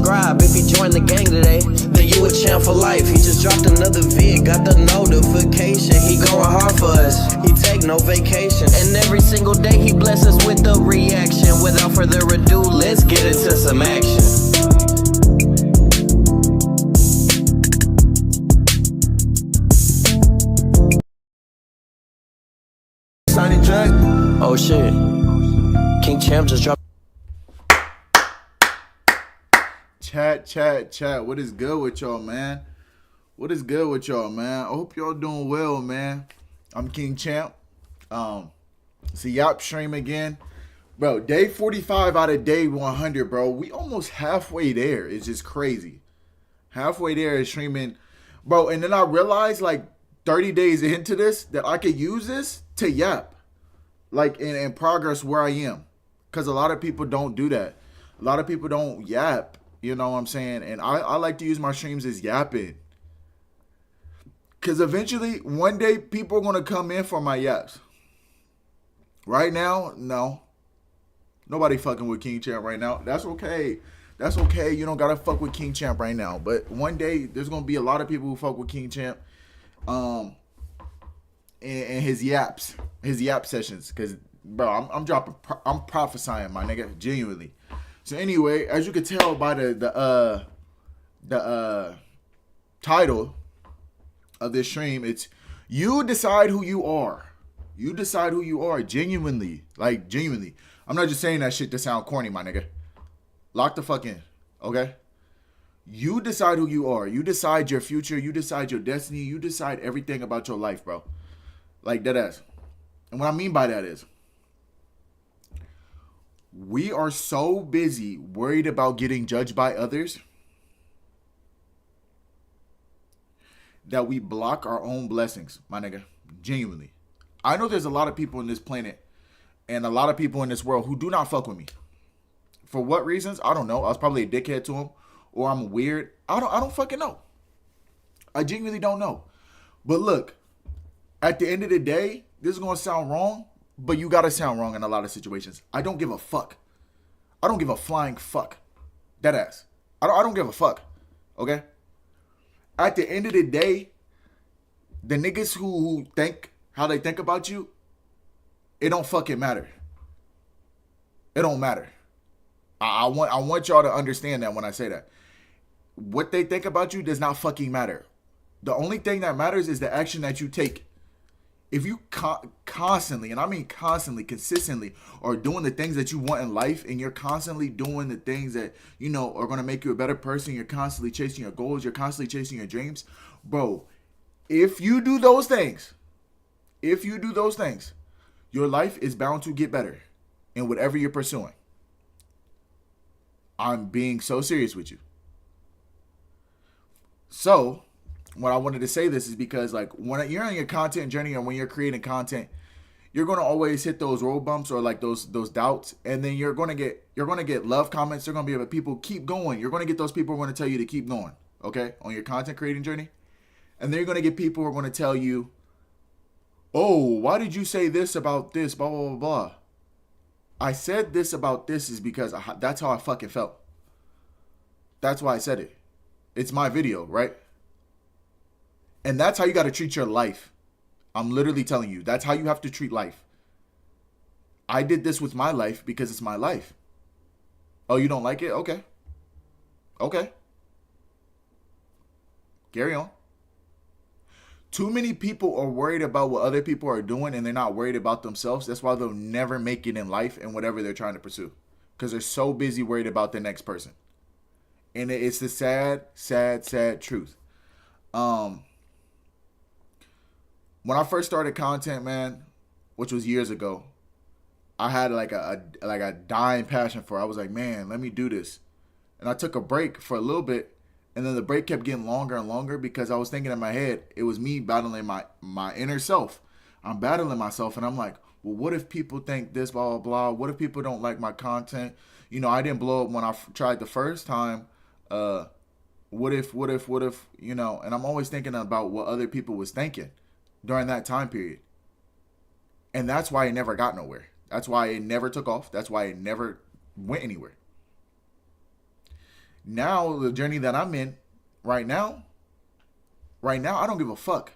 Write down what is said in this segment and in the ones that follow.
subscribe if you join the gang today. Then you a champ for life. He just dropped another vid, got the notification. He going hard for us, he take no vacation. And every single day he bless us with a reaction. Without further ado, let's get into some action. Oh shit, King Champ just dropped. Chat. What is good with y'all, man? What is good with y'all, man? I hope y'all doing well, man. I'm King Champ. It's a Yap stream again. Bro, day 45 out of day 100, bro. We almost halfway there. It's just crazy. Halfway there is streaming. Bro, and then I realized like 30 days into this that I could use this to Yap. Like in progress where I am. Because a lot of people don't do that. A lot of people don't Yap. You know what I'm saying? And I like to use my streams as yapping. Because eventually, one day, people are going to come in for my yaps. Right now, no. Nobody fucking with King Champ right now. That's okay. That's okay. You don't got to fuck with King Champ right now. But one day, there's going to be a lot of people who fuck with King Champ. And his yaps. His yap sessions. Because, bro, I'm prophesying, my nigga. Genuinely. So anyway, as you can tell by the title of this stream, it's you decide who you are. You decide who you are, genuinely. Like, genuinely. I'm not just saying that shit to sound corny, my nigga. Lock the fuck in, okay? You decide who you are. You decide your future. You decide your destiny. You decide everything about your life, bro. Like, deadass. And what I mean by that is, we are so busy worried about getting judged by others that we block our own blessings, my nigga. Genuinely. I know there's a lot of people in this planet and a lot of people in this world who do not fuck with me. For what reasons? I don't know. I was probably a dickhead to them, or I'm weird. I don't fucking know. I genuinely don't know. But look, at the end of the day, this is going to sound wrong, but you gotta sound wrong in a lot of situations. I don't give a fuck. I don't give a flying fuck. Deadass. I don't give a fuck. Okay? At the end of the day, the niggas who think how they think about you, it don't fucking matter. It don't matter. I want y'all to understand that when I say that. What they think about you does not fucking matter. The only thing that matters is the action that you take. If you constantly, and I mean constantly, consistently, are doing the things that you want in life, and you're constantly doing the things that, you know, are going to make you a better person, you're constantly chasing your goals, you're constantly chasing your dreams, bro, if you do those things, your life is bound to get better in whatever you're pursuing. I'm being so serious with you. So, what I wanted to say this is because, like, when you're on your content journey or when you're creating content, you're gonna always hit those road bumps or like those doubts, and then you're gonna get love comments. You're gonna be able to people keep going. You're gonna get those people who are gonna tell you to keep going, okay, on your content creating journey, and then you're gonna get people who are gonna tell you, oh, why did you say this about this, blah blah blah blah. I said this about this is because that's how I fucking felt. That's why I said it. It's my video, right? And that's how you got to treat your life. I'm literally telling you, that's how you have to treat life. I did this with my life because it's my life. Oh, you don't like it? Okay. Okay. Carry on. Too many people are worried about what other people are doing and they're not worried about themselves. That's why they'll never make it in life and whatever they're trying to pursue. Because they're so busy worried about the next person. And it's the sad truth. When I first started content, man, which was years ago, I had like a dying passion for it. I was like, man, let me do this. And I took a break for a little bit, and then the break kept getting longer and longer because I was thinking in my head, it was me battling my inner self. I'm battling myself, and I'm like, well, what if people think this, blah, blah, blah? What if people don't like my content? You know, I didn't blow up when I tried the first time. What if, you know, and I'm always thinking about what other people was thinking during that time period. And that's why it never got nowhere. That's why it never took off. That's why it never went anywhere. Now the journey that I'm in right now, I don't give a fuck.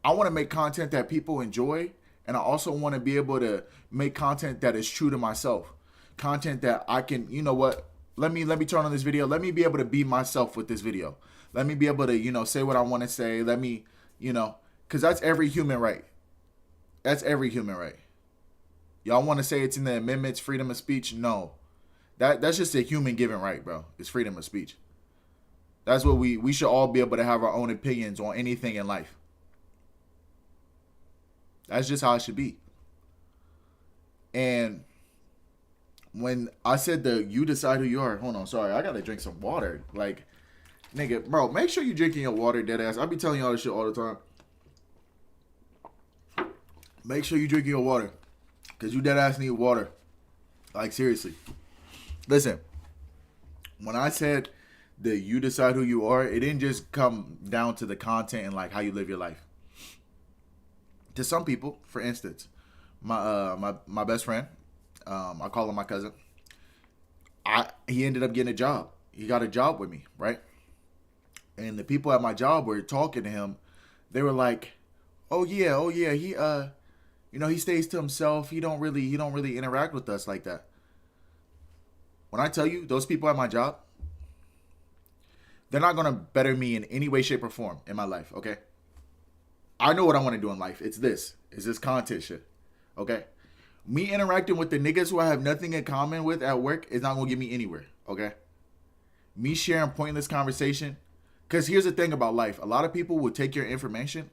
I want to make content that people enjoy, and I also want to be able to make content that is true to myself. Content that I can, you know what? Let me turn on this video. Let me be able to be myself with this video. Let me be able to, say what I want to say. Let me, because that's every human right. That's every human right. Y'all want to say it's in the amendments, freedom of speech? No. That's just a human given right, bro. It's freedom of speech. That's what we should all be able to have our own opinions on anything in life. That's just how it should be. And when I said you decide who you are, hold on, sorry, I gotta drink some water. Like, nigga, bro, make sure you drinking your water, dead ass. I be telling y'all this shit all the time. Make sure you drinking your water, cause you dead ass need water. Like, seriously. Listen, when I said that you decide who you are, it didn't just come down to the content and like how you live your life. To some people, for instance, my best friend, I call him my cousin. He ended up getting a job. He got a job with me, right? And the people at my job were talking to him. They were like, "Oh yeah, he he stays to himself. He don't really interact with us like that." When I tell you, those people at my job, they're not gonna better me in any way, shape, or form in my life. Okay. I know what I want to do in life. It's this content shit. Okay? Me interacting with the niggas who I have nothing in common with at work is not going to get me anywhere. Okay? Me sharing pointless conversation. Because here's the thing about life. A lot of people will take your information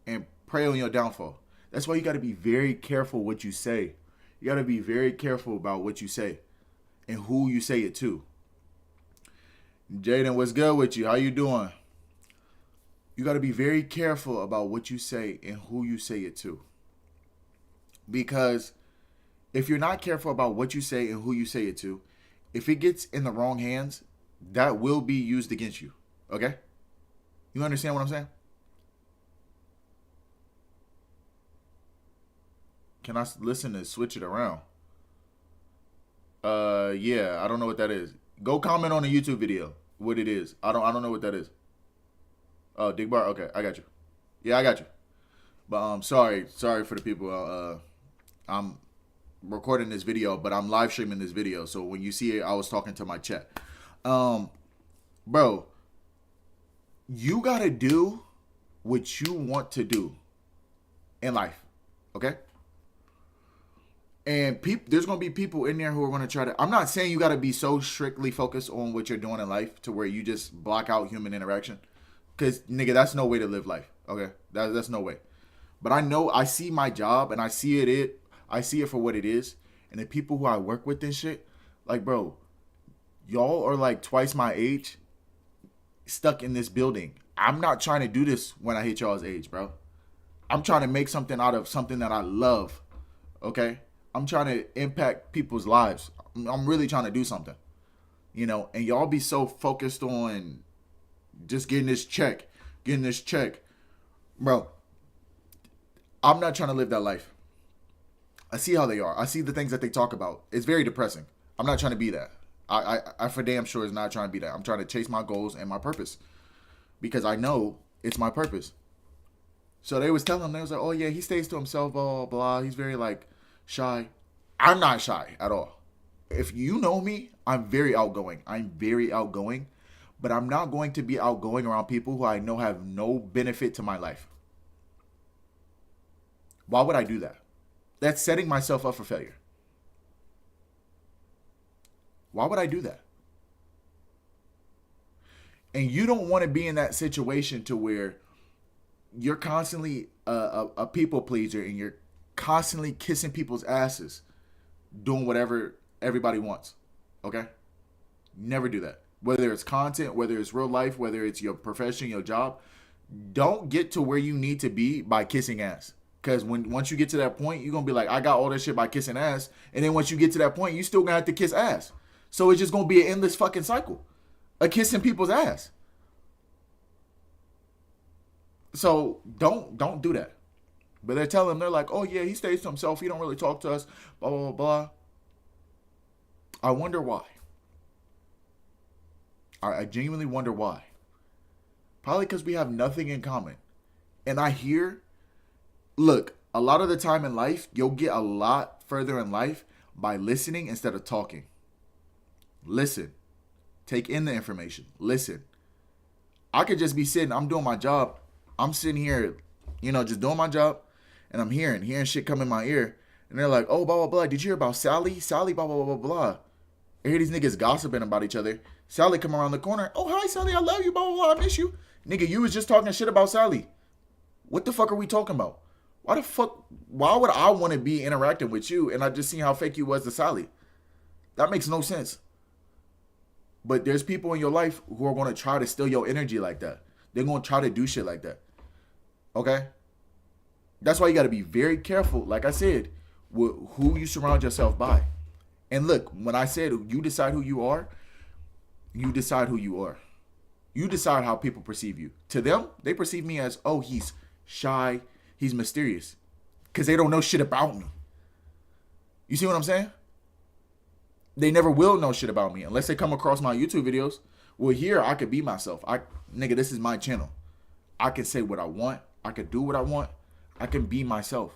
and prey on your downfall. That's why you got to be very careful what you say. You got to be very careful about what you say and who you say it to. Jaden, what's good with you? How you doing? You got to be very careful about what you say and who you say it to. Because if you're not careful about what you say and who you say it to, if it gets in the wrong hands, that will be used against you. Okay? You understand what I'm saying? Can I listen and switch it around? Yeah, I don't know what that is. Go comment on the YouTube video what it is. I don't know what that is. Oh, Dig Bar? Okay, I got you. Yeah, I got you. But sorry for the people. I'm recording this video, but I'm live streaming this video. So when you see it, I was talking to my chat. Bro, you gotta do what you want to do in life. Okay? And there's gonna be people in there who are gonna try to. I'm not saying you gotta be so strictly focused on what you're doing in life to where you just block out human interaction. Because, nigga, that's no way to live life, okay? That's no way. But I see my job, and I see it for what it is. And the people who I work with and shit, like, bro, y'all are like twice my age, stuck in this building. I'm not trying to do this when I hit y'all's age, bro. I'm trying to make something out of something that I love, okay? I'm trying to impact people's lives. I'm really trying to do something, and y'all be so focused on just getting this check. Bro, I'm not trying to live that life. I see how they are. I see the things that they talk about. It's very depressing. I'm not trying to be that. I for damn sure is not trying to be that. I'm trying to chase my goals and my purpose. Because I know it's my purpose. So they was telling him, they was like, oh yeah, he stays to himself, blah, blah. He's very like shy. I'm not shy at all. If you know me, I'm very outgoing. But I'm not going to be outgoing around people who I know have no benefit to my life. Why would I do that? That's setting myself up for failure. Why would I do that? And you don't want to be in that situation to where you're constantly a people pleaser and you're constantly kissing people's asses, doing whatever everybody wants. Okay? Never do that. Whether it's content, whether it's real life, whether it's your profession, your job, don't get to where you need to be by kissing ass. Because once you get to that point, you're going to be like, I got all this shit by kissing ass. And then once you get to that point, you still going to have to kiss ass. So it's just going to be an endless fucking cycle of kissing people's ass. So don't do that. But they're telling them, they're like, oh yeah, he stays to himself. He don't really talk to us, blah, blah, blah. I wonder why. I genuinely wonder why. Probably because we have nothing in common. And I hear, look, a lot of the time in life, you'll get a lot further in life by listening instead of talking. Listen. Take in the information. Listen. I could just be sitting, I'm doing my job. I'm sitting here, just doing my job. And I'm hearing shit come in my ear. And they're like, oh, blah, blah, blah. Did you hear about Sally? Sally, blah, blah, blah, blah, blah. I hear these niggas gossiping about each other. Sally come around the corner. Oh, hi, Sally. I love you, blah, blah, blah. I miss you. Nigga, you was just talking shit about Sally. What the fuck are we talking about? Why would I want to be interacting with you and I just seen how fake you was to Sally? That makes no sense. But there's people in your life who are going to try to steal your energy like that. They're going to try to do shit like that. Okay? That's why you got to be very careful, like I said, with who you surround yourself by. And look, when I said you decide who you are, you decide who you are. You decide how people perceive you. To them, they perceive me as, oh, he's shy, he's mysterious. Because they don't know shit about me. You see what I'm saying? They never will know shit about me unless they come across my YouTube videos. Well, here I could be myself. Nigga, this is my channel. I can say what I want. I can do what I want. I can be myself.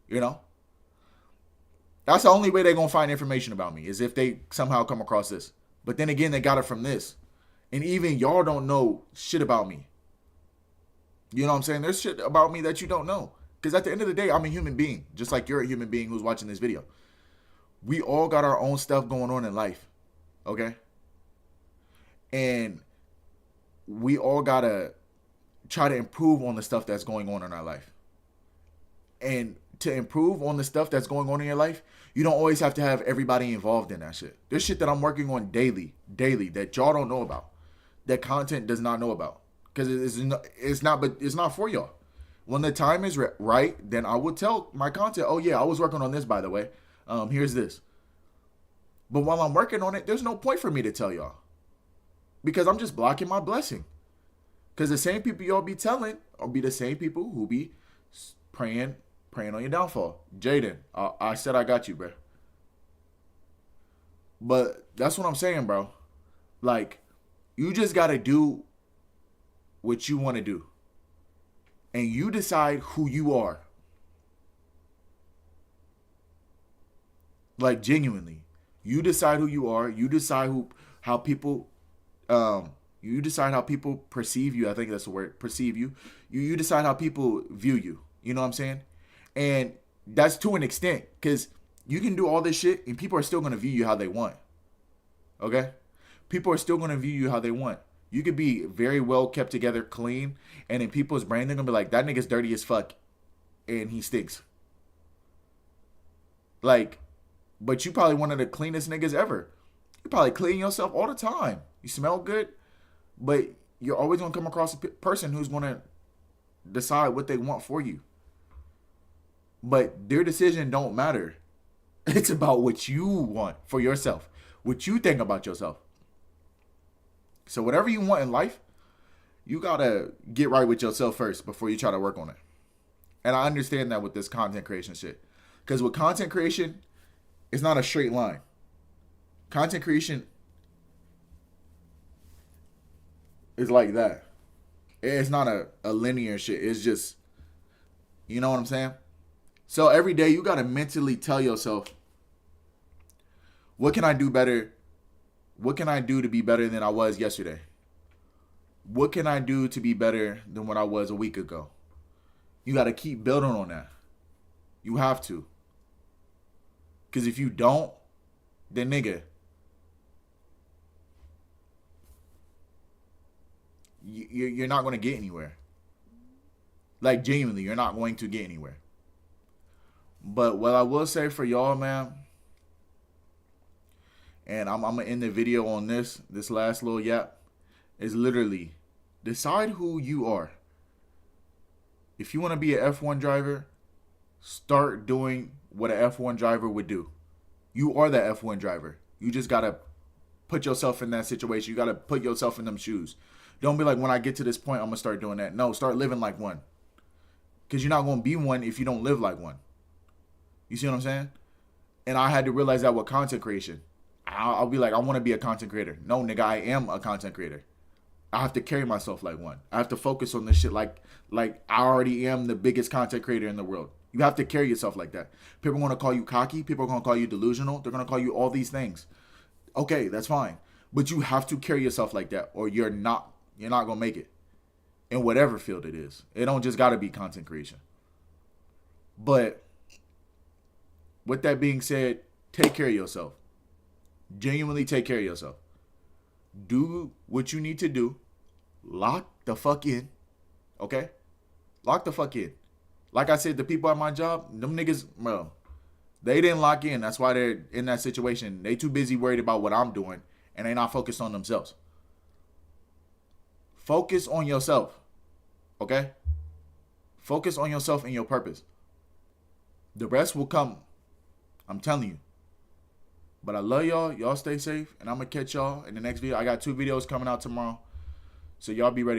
That's the only way they're going to find information about me is if they somehow come across this. But then again, they got it from this. And even y'all don't know shit about me. You know what I'm saying? There's shit about me that you don't know. Because at the end of the day, I'm a human being. Just like you're a human being who's watching this video. We all got our own stuff going on in life. Okay? And we all got to try to improve on the stuff that's going on in our life. And to improve on the stuff that's going on in your life, you don't always have to have everybody involved in that shit. There's shit that I'm working on daily, that y'all don't know about. That content does not know about. Because it's not for y'all. When the time is right, then I will tell my content, oh yeah, I was working on this, by the way. Here's this. But while I'm working on it, there's no point for me to tell y'all. Because I'm just blocking my blessing. Because the same people y'all be telling will be the same people who be praying on your downfall. Jaden, I said I got you, bro. But that's what I'm saying, bro. Like, you just got to do what you want to do. And you decide who you are. Like, genuinely. You decide who you are. You decide how people perceive you. I think that's the word. Perceive you. You decide how people view you. You know what I'm saying? And that's to an extent. Because you can do all this shit and people are still going to view you how they want. Okay? People are still going to view you how they want. You could be very well kept together, clean, and in people's brain, they're going to be like, that nigga's dirty as fuck, and he stinks. Like, but you probably one of the cleanest niggas ever. You probably clean yourself all the time. You smell good, but you're always going to come across a person who's going to decide what they want for you. But their decision don't matter. It's about what you want for yourself, what you think about yourself. So whatever you want in life, you got to get right with yourself first before you try to work on it. And I understand that with this content creation shit. Because with content creation, it's not a straight line. Content creation is like that. It's not a linear shit. It's just, you know what I'm saying? So every day you got to mentally tell yourself, what can I do better? What can I do to be better than I was yesterday? What can I do to be better than what I was a week ago? You got to keep building on that. You have to. Because if you don't, then nigga, you're not going to get anywhere. Like, genuinely, you're not going to get anywhere. But what I will say for y'all, man, and I'm going to end the video on this last little yap, is literally decide who you are. If you want to be an F1 driver, start doing what an F1 driver would do. You are the F1 driver. You just got to put yourself in that situation. You got to put yourself in them shoes. Don't be like, when I get to this point, I'm going to start doing that. No, start living like one. Because you're not going to be one if you don't live like one. You see what I'm saying? And I had to realize that with content creation. I'll be like, I want to be a content creator. No, nigga, I am a content creator. I have to carry myself like one. I have to focus on this shit like I already am the biggest content creator in the world. You have to carry yourself like that. People are going to call you cocky. People are going to call you delusional. They're going to call you all these things. Okay, that's fine. But you have to carry yourself like that, or you're not going to make it. In whatever field it is. It don't just got to be content creation. But with that being said, take care of yourself. Genuinely take care of yourself. Do what you need to do. Lock the fuck in. Okay? Lock the fuck in. Like I said, the people at my job, them niggas, bro, they didn't lock in. That's why they're in that situation. They too busy worried about what I'm doing, and they not focused on themselves. Focus on yourself. Okay? Focus on yourself and your purpose. The rest will come. I'm telling you. But I love y'all. Y'all stay safe. And I'm going to catch y'all in the next video. I got 2 videos coming out tomorrow. So y'all be ready.